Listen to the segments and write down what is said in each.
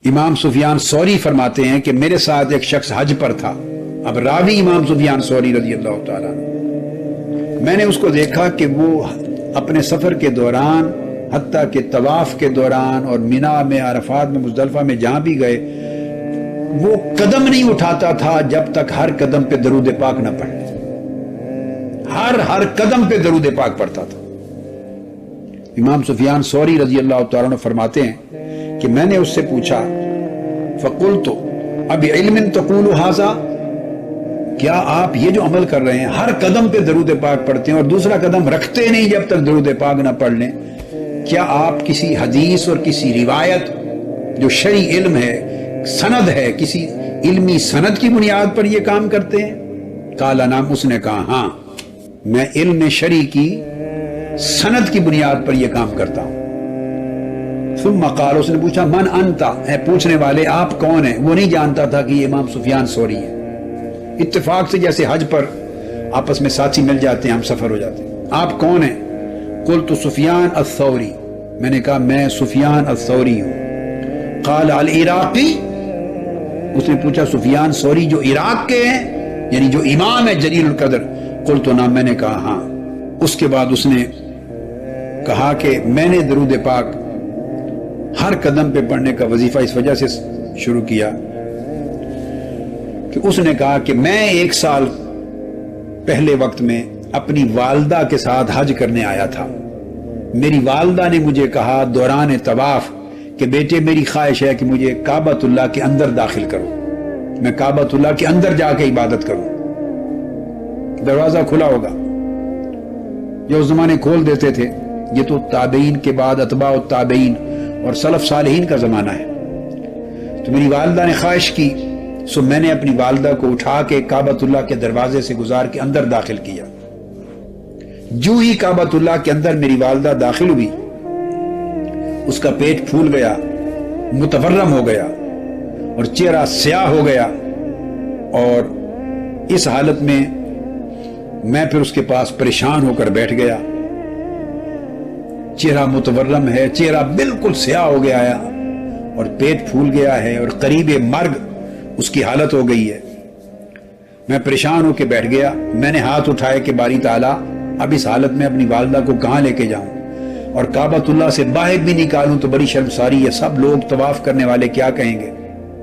امام سفیان ثوری فرماتے ہیں کہ میرے ساتھ ایک شخص حج پر تھا. اب راوی امام سفیان ثوری رضی اللہ تعالیٰ عنہ. میں نے اس کو دیکھا کہ وہ اپنے سفر کے دوران حتیٰ کہ طواف کے دوران اور مینا میں، عرفات میں، مزدلفہ میں جہاں بھی گئے، وہ قدم نہیں اٹھاتا تھا جب تک ہر قدم پہ درود پاک نہ پڑھ لے. ہر قدم پہ درود پاک پڑھتا تھا. امام سفیان ثوری رضی اللہ تعالیٰ عنہ فرماتے ہیں کہ میں نے اس سے پوچھا فَقُلْتُ أَبِعِلْمٍ تَقُولُ هَذَا، کیا آپ یہ جو عمل کر رہے ہیں ہر قدم پہ درود پاک پڑھتے ہیں اور دوسرا قدم رکھتے نہیں جب تک درود پاک نہ پڑھ لیں، کیا آپ کسی حدیث اور کسی روایت جو شرعی علم ہے، سند ہے، کسی علمی سند کی بنیاد پر یہ کام کرتے ہیں؟ قال نعم، اس نے کہا ہاں، میں علم شرعی کی سند کی بنیاد پر یہ کام کرتا ہوں. ثم قال، اس نے پوچھا من انت، اے پوچھنے والے آپ کون ہیں؟ وہ نہیں جانتا تھا کہ یہ امام سفیان ثوری ہے. اتفاق سے جیسے حج پر آپس میں ساتھی مل جاتے ہیں، ہم سفر ہو جاتے ہیں. آپ کون ہیں؟ قلت سفیان الثوری، میں نے کہا میں سفیان الثوری ہوں. قال العراقی، اس نے پوچھا سفیان ثوری جو عراق کے ہیں، یعنی جو امام ہے جلیل القدر؟ قلت نعم، میں نے کہا ہاں. اس کے بعد اس نے کہا کہ میں نے درود پاک ہر قدم پہ پڑھنے کا وظیفہ اس وجہ سے شروع کیا کہ اس نے کہا کہ میں 1 سال پہلے وقت میں اپنی والدہ کے ساتھ حج کرنے آیا تھا. میری والدہ نے مجھے کہا دوران طواف کہ بیٹے میری خواہش ہے کہ مجھے کعبۃ اللہ کے اندر داخل کرو، میں کعبۃ اللہ کے اندر جا کے عبادت کروں. دروازہ کھلا ہوگا، جو اس زمانے کھول دیتے تھے. یہ تو تابعین کے بعد اتباع التابعین اور سلف صالحین کا زمانہ ہے. تو میری والدہ نے خواہش کی، سو میں نے اپنی والدہ کو اٹھا کے کعبۃ اللہ کے دروازے سے گزار کے اندر داخل کیا. جو ہی کعبۃ اللہ کے اندر میری والدہ داخل ہوئی، اس کا پیٹ پھول گیا، متورم ہو گیا اور چہرہ سیاہ ہو گیا. اور اس حالت میں میں پھر اس کے پاس پریشان ہو کر بیٹھ گیا. چہرہ متورم ہے، چہرہ بالکل سیاہ ہو گیا ہے اور پیٹ پھول گیا ہے اور قریب مرگ اس کی حالت ہو گئی ہے. میں پریشان ہو کے بیٹھ گیا. میں نے ہاتھ اٹھائے کہ باری تعالیٰ اب اس حالت میں اپنی والدہ کو کہاں لے کے جاؤں اور کعبۃ اللہ سے باہر بھی نکالوں تو بڑی شرمساری ہے، سب لوگ طواف کرنے والے کیا کہیں گے.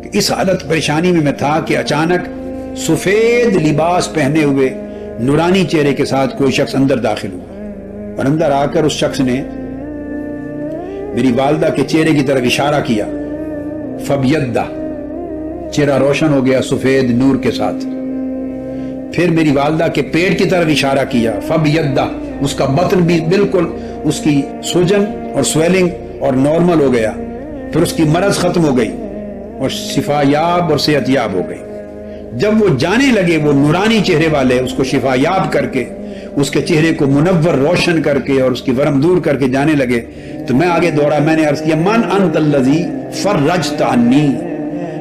کہ اس حالت پریشانی میں تھا کہ اچانک سفید لباس پہنے ہوئے نورانی چہرے کے ساتھ کوئی شخص اندر داخل ہوا اور اندر آ کر اس شخص نے میری والدہ کے چہرے کی طرف اشارہ کیا. فبیدہ، چہرہ روشن ہو گیا سفید نور کے ساتھ. پھر میری والدہ کے پیٹ کی طرف اشارہ کیا. فبیدہ، اس کا بطن بھی بالکل اس کی سوجن اور سویلنگ اور نارمل ہو گیا. پھر اس کی مرض ختم ہو گئی اور شفا یاب اور صحت یاب ہو گئی. جب وہ جانے لگے، وہ نورانی چہرے والے اس کو شفا یاب کر کے، اس کے چہرے کو منور روشن کر کے اور اس کی ورم دور کر کے جانے لگے، تو میں آگے دوڑا. میں نے عرض کیا من انت الذی فرجت عنی،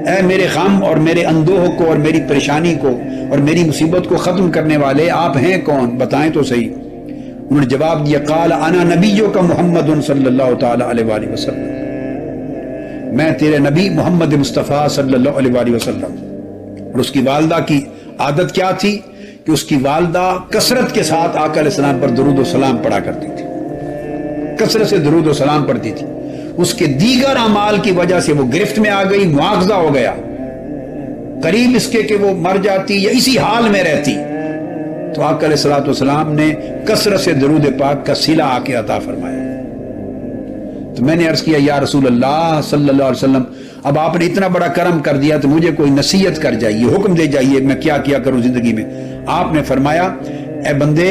اے میرے غم اور میرے اندوہ کو اور میری پریشانی کو اور میری مصیبت کو ختم کرنے والے آپ ہیں کون؟ بتائیں تو صحیح. انہوں نے جواب دیا قال انا نبیک محمد صلی اللہ تعالی علیہ وآلہ وسلم، میں تیرے نبی محمد مصطفیٰ صلی اللہ علیہ وآلہ وسلم. اور اس کی والدہ کی عادت کیا تھی کہ اس کی والدہ کثرت کے ساتھ آقا علیہ السلام پر درود و سلام پڑھا کرتی تھی، کثرت سے درود و سلام پڑھتی تھی. اس کے دیگر اعمال کی وجہ سے وہ گرفت میں آ گئی، مواخذہ ہو گیا، قریب اس کے کہ وہ مر جاتی یا اسی حال میں رہتی. تو آقا علیہ السلام نے کثرت سے درود پاک کا صلہ آ کے عطا فرمایا. تو میں نے عرض کیا یا رسول اللہ صلی اللہ علیہ وسلم، اب آپ نے اتنا بڑا کرم کر دیا تو مجھے کوئی نصیحت کر جائیے، حکم دے جائیے، میں کیا کیا کروں زندگی میں. آپ نے فرمایا اے بندے،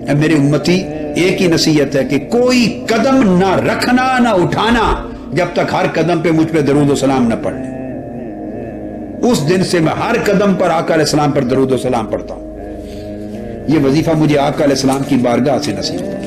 اے میرے امتی، ایک ہی نصیحت ہے کہ کوئی قدم نہ رکھنا نہ اٹھانا جب تک ہر قدم پہ مجھ پہ درود و سلام نہ پڑھ لیں. اس دن سے میں ہر قدم پر آقا علیہ السلام پر درود و سلام پڑھتا ہوں. یہ وظیفہ مجھے آقا علیہ السلام کی بارگاہ سے نصیب ہوا.